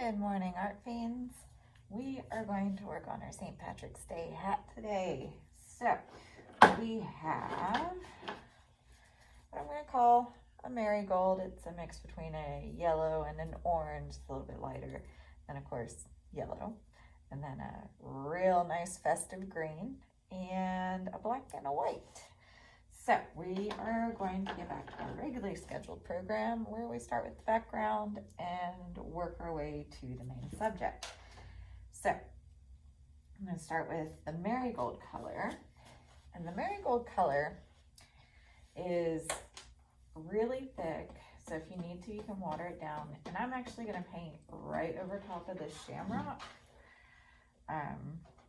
Good morning, Art Fiends. We are going to work on our St. Patrick's Day hat today. So we have what I'm going to call a marigold. It's a mix between a yellow and an orange. It's a little bit lighter, and of course yellow, and then a real nice festive green and a black and a white. So we are going to get back to our regularly scheduled program where we start with the background and work our way to the main subject. So I'm going to start with the marigold color. And the marigold color is really thick, so if you need to, you can water it down. And I'm actually going to paint right over top of this shamrock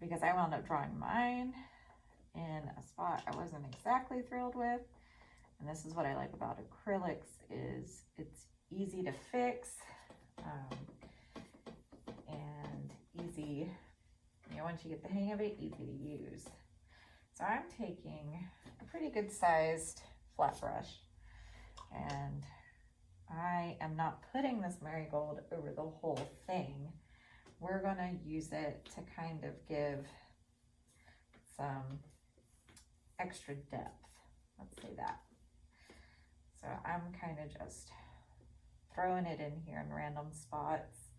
because I wound up drawing mine in a spot I wasn't exactly thrilled with. And this is what I like about acrylics, is it's easy to fix and easy, once you get the hang of it, easy to use. So I'm taking a pretty good sized flat brush, and I am not putting this marigold over the whole thing. We're gonna use it to kind of give some extra depth, let's say that. So I'm kind of just throwing it in here in random spots.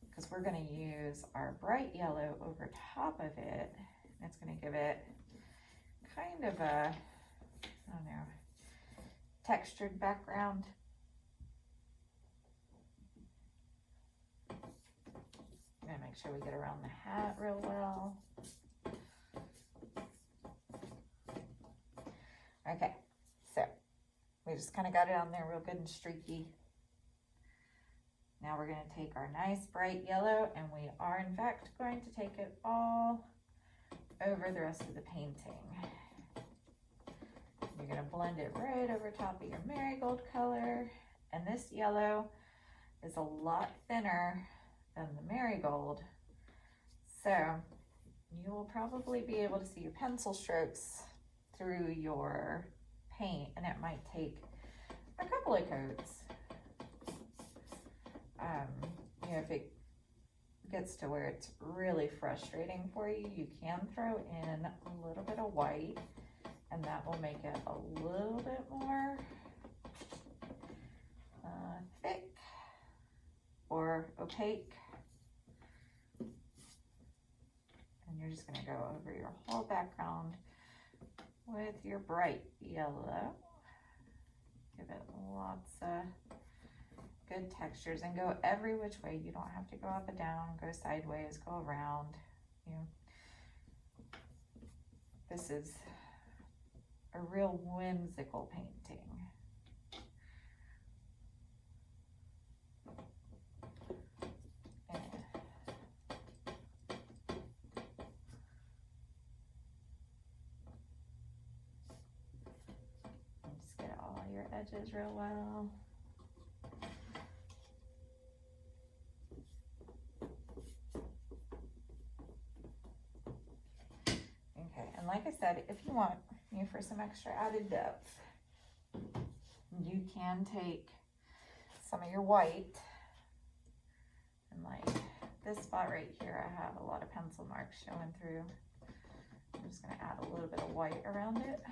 Because we're going to use our bright yellow over top of it. It's going to give it kind of a, I don't know, textured background. Gonna make sure we get around the hat real well. Okay, so we just kind of got it on there real good and streaky. Now we're going to take our nice bright yellow, and we are in fact going to take it all over the rest of the painting. You're going to blend it right over top of your marigold color, and this yellow is a lot thinner than the marigold, so you will probably be able to see your pencil strokes through your paint, and it might take a couple of coats. If it gets to where it's really frustrating for you, you can throw in a little bit of white, and that will make it a little bit more thick or opaque. And you're just going to go over your whole background with your bright yellow. Give it lots of good textures and go every which way. You don't have to go up and down, go sideways, go around. This is a real whimsical painting. Just get all your edges real well. And like I said, if you want for some extra added depth, you can take some of your white, and like this spot right here, I have a lot of pencil marks showing through. I'm just going to add a little bit of white around it.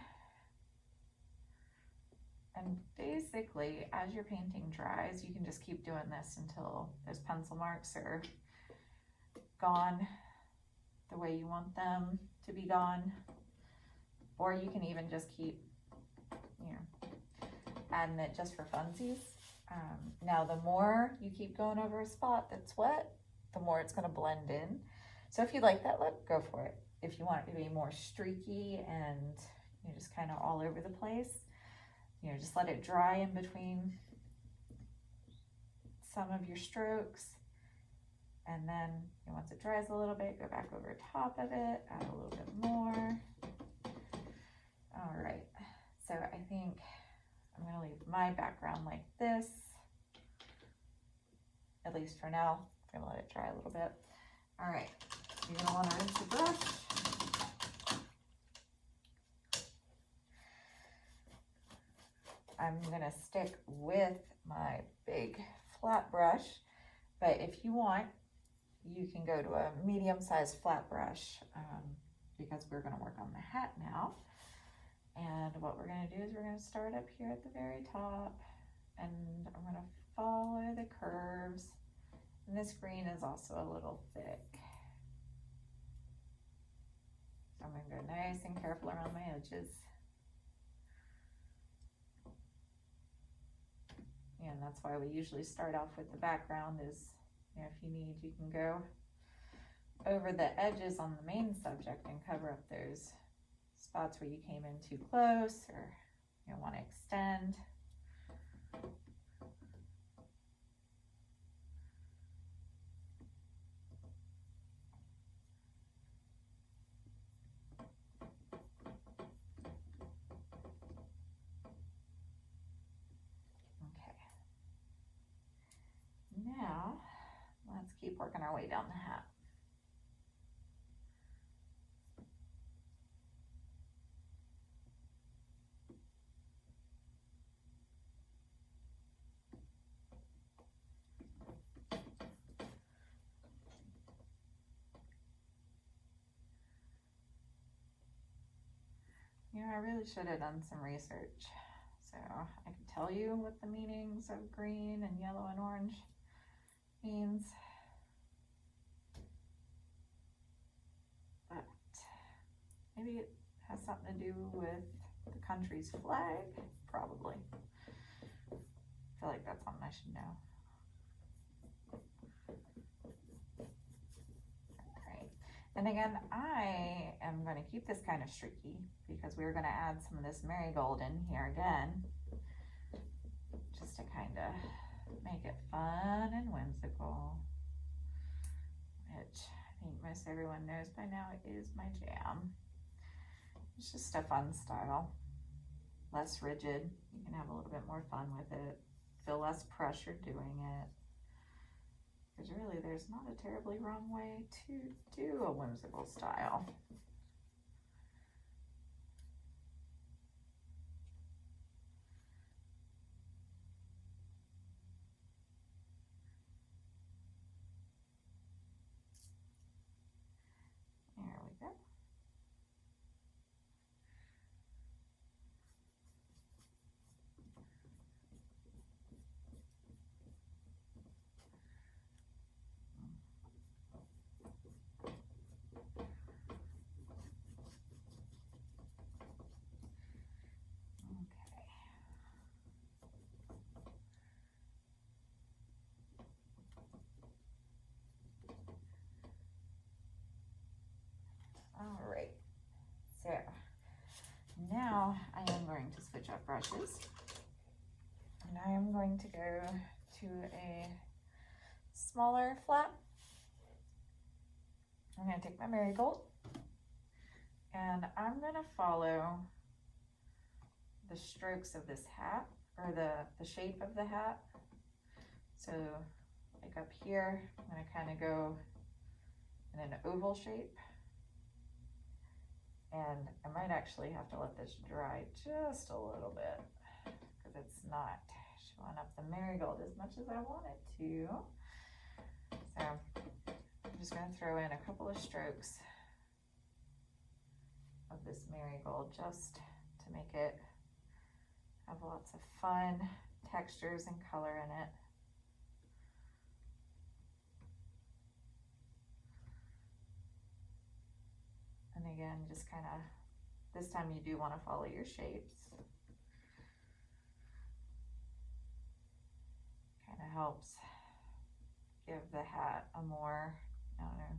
And basically, as your painting dries, you can just keep doing this until those pencil marks are gone the way you want them to be gone. Or you can even just keep, adding it just for funsies. Now, the more you keep going over a spot that's wet, the more it's going to blend in. So if you like that look, go for it. If you want it to be more streaky and just kind of all over the place, just let it dry in between some of your strokes. And then once it dries a little bit, go back over top of it, add a little bit more. All right, so I think I'm going to leave my background like this, at least for now. I'm going to let it dry a little bit. All right, you're going to want to rinse your brush. I'm gonna stick with my big flat brush, but if you want, you can go to a medium-sized flat brush, because we're gonna work on the hat now. And what we're gonna do is we're gonna start up here at the very top, and I'm gonna follow the curves. And this green is also a little thick. So I'm gonna go nice and careful around my edges. And that's why we usually start off with the background is, you know, if you need, you can go over the edges on the main subject and cover up those spots where you came in too close or you want to extend. Now, let's keep working our way down the hat. You know, I really should have done some research. So I can tell you what the meanings of green and yellow and orange means. But maybe it has something to do with the country's flag, probably. I feel like that's something I should know. Alright, and again, I am going to keep this kind of streaky because we're going to add some of this marigold in here again, just to kind of make it fun and whimsical, which I think most everyone knows by now is my jam. It's just a fun style, less rigid. You can have a little bit more fun with it, feel less pressure doing it. Because really there's not a terribly wrong way to do a whimsical style. There we go. All right, so now I am going to switch up brushes, and I am going to go to a smaller flat. I'm going to take my marigold, and I'm going to follow the strokes of this hat, or the shape of the hat. So like up here, I'm going to kind of go in an oval shape. And I might actually have to let this dry just a little bit because it's not showing up the marigold as much as I want it to. So I'm just going to throw in a couple of strokes of this marigold just to make it have lots of fun textures and color in it. And again, just kind of, this time you do want to follow your shapes. Kind of helps give the hat a more, I don't know,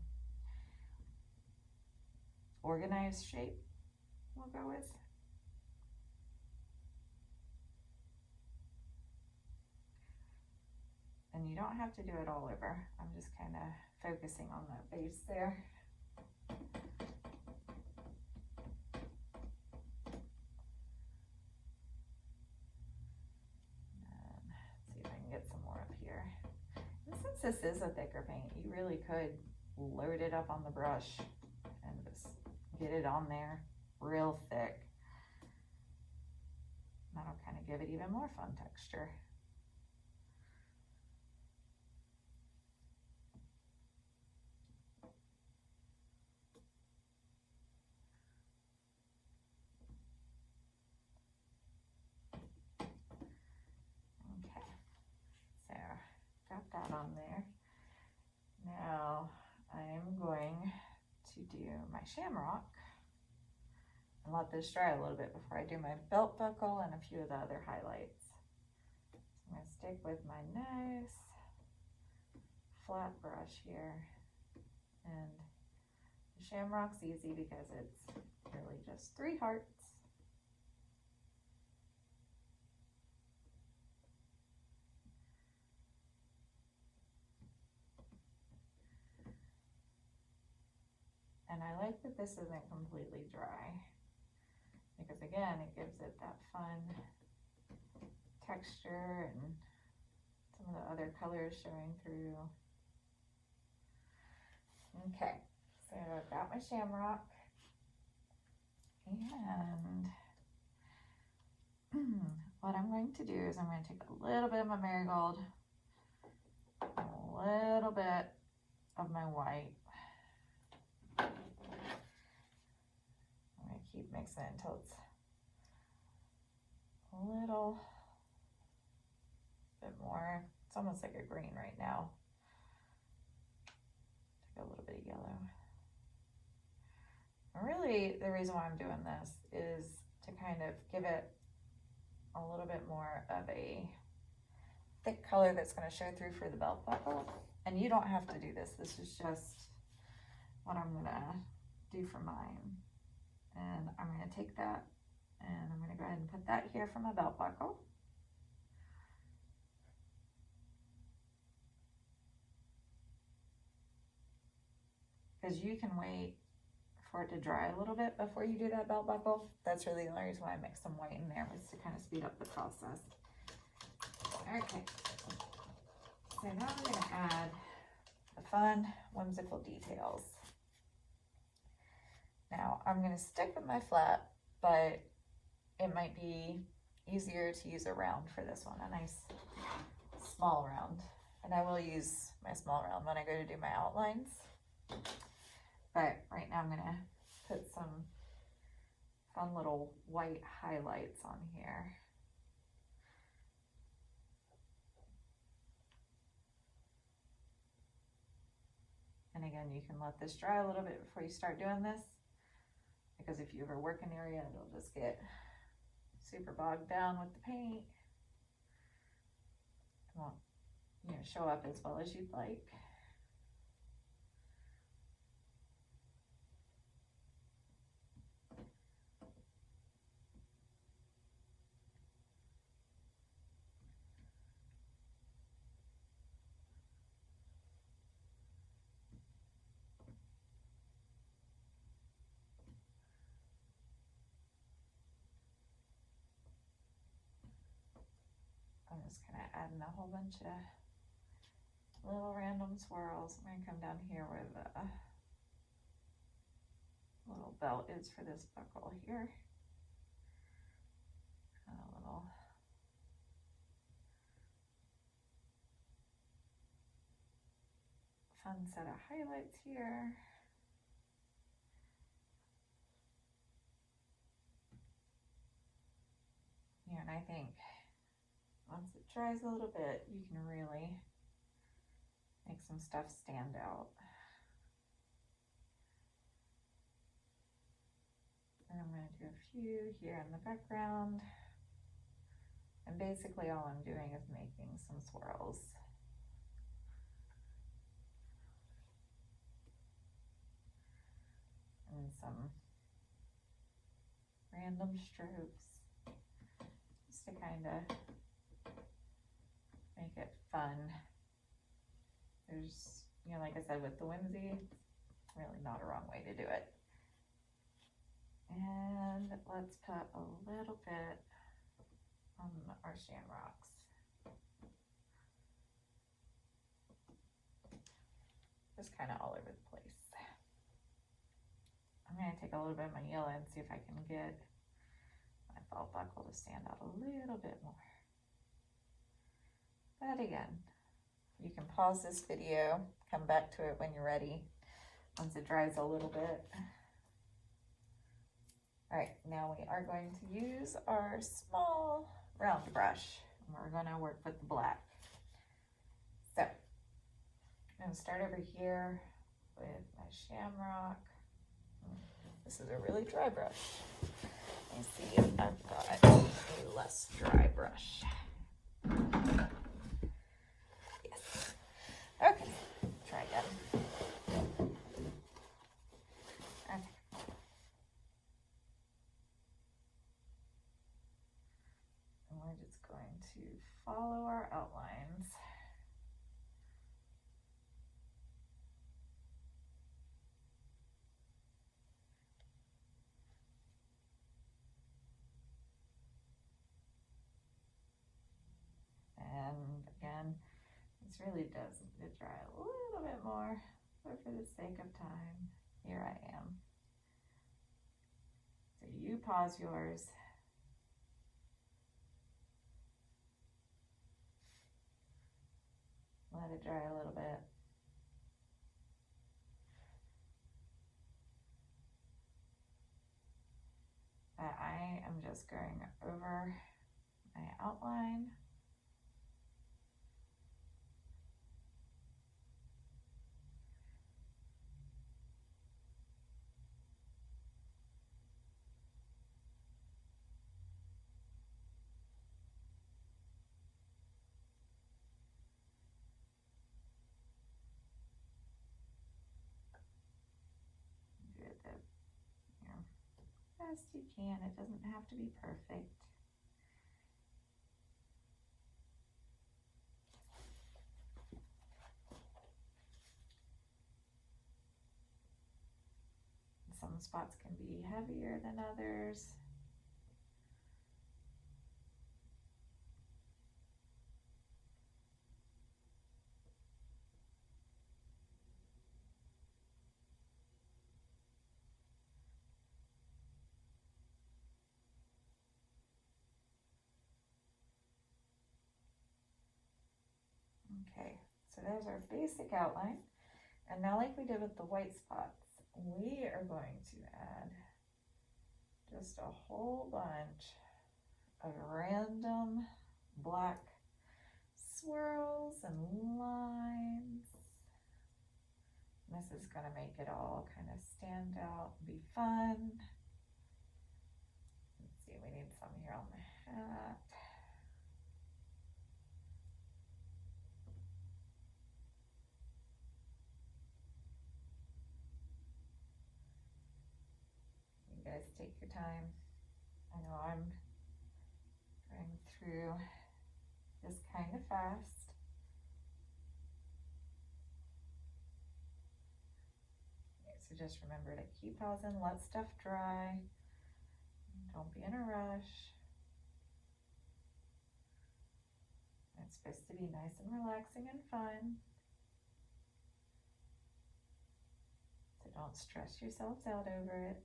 organized shape, we'll go with. And you don't have to do it all over. I'm just kind of focusing on that base there. Since this is a thicker paint, you really could load it up on the brush and just get it on there real thick. That'll kind of give it even more fun texture. Okay, so got that on there. Now I'm going to do my shamrock and let this dry a little bit before I do my belt buckle and a few of the other highlights. So I'm going to stick with my nice flat brush here, and the shamrock's easy because it's really just 3 hearts. And I like that this isn't completely dry, because again, it gives it that fun texture and some of the other colors showing through. Okay, so I've got my shamrock, and what I'm going to do is I'm going to take a little bit of my marigold, a little bit of my white. I'm going to keep mixing it until it's a little bit more, it's almost like a green right now. Take a little bit of yellow. And really, the reason why I'm doing this is to kind of give it a little bit more of a thick color that's going to show through for the belt buckle. And you don't have to do this. This is just what I'm going to do for mine. And I'm going to take that and I'm going to go ahead and put that here for my belt buckle. Because you can wait for it to dry a little bit before you do that belt buckle. That's really the only reason why I mixed some white in there, was to kind of speed up the process. Okay, so now I'm going to add the fun, whimsical details. Now I'm going to stick with my flat, but it might be easier to use a round for this one, a nice small round. And I will use my small round when I go to do my outlines. But right now I'm going to put some fun little white highlights on here. And again, you can let this dry a little bit before you start doing this, because if you ever work an area, it'll just get super bogged down with the paint. It won't, show up as well as you'd like. I'm just kind of adding a whole bunch of little random swirls. I'm going to come down here where the little belt is for this buckle here. And a little fun set of highlights here. Yeah, and I think once it dries a little bit, you can really make some stuff stand out. And I'm going to do a few here in the background. And basically all I'm doing is making some swirls. And some random strokes, just to kind of make it fun. There's, like I said, with the whimsy, really not a wrong way to do it. And let's put a little bit on our shamrocks. Just kind of all over the place. I'm going to take a little bit of my yellow and see if I can get my belt buckle to stand out a little bit more. But again, you can pause this video, come back to it when you're ready, once it dries a little bit. All right, now we are going to use our small round brush, and we're gonna work with the black. So, I'm gonna start over here with my Shamrock. This is a really dry brush. Let me see if I've got a less dry brush. Yes. Okay, try again. Okay. And we're just going to follow our outlines. And again, this really does need to dry a little bit more, but for the sake of time, here I am. So you pause yours. Let it dry a little bit. But I am just going over my outline. Do it the best you can. It doesn't have to be perfect. Some spots can be heavier than others. Okay, so there's our basic outline. And now, like we did with the white spots, we are going to add just a whole bunch of random black swirls and lines. This is going to make it all kind of stand out and be fun. Let's see, we need some here on the hat. You guys take your time. I know I'm going through this kind of fast. Okay, so just remember to keep pausing, let stuff dry. Don't be in a rush. It's supposed to be nice and relaxing and fun. So don't stress yourselves out over it.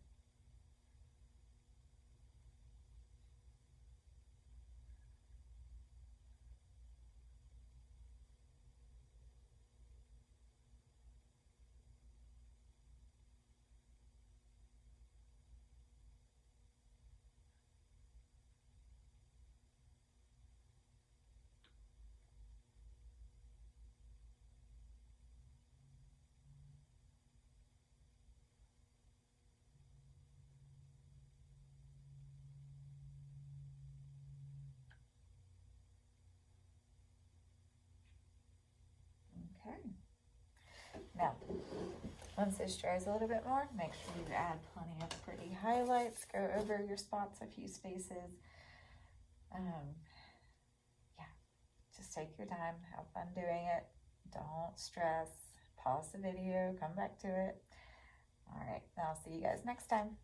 Okay. Now, once this dries a little bit more, make sure you add plenty of pretty highlights. Go over your spots a few spaces. Yeah, just take your time. Have fun doing it. Don't stress. Pause the video. Come back to it. All right, now I'll see you guys next time.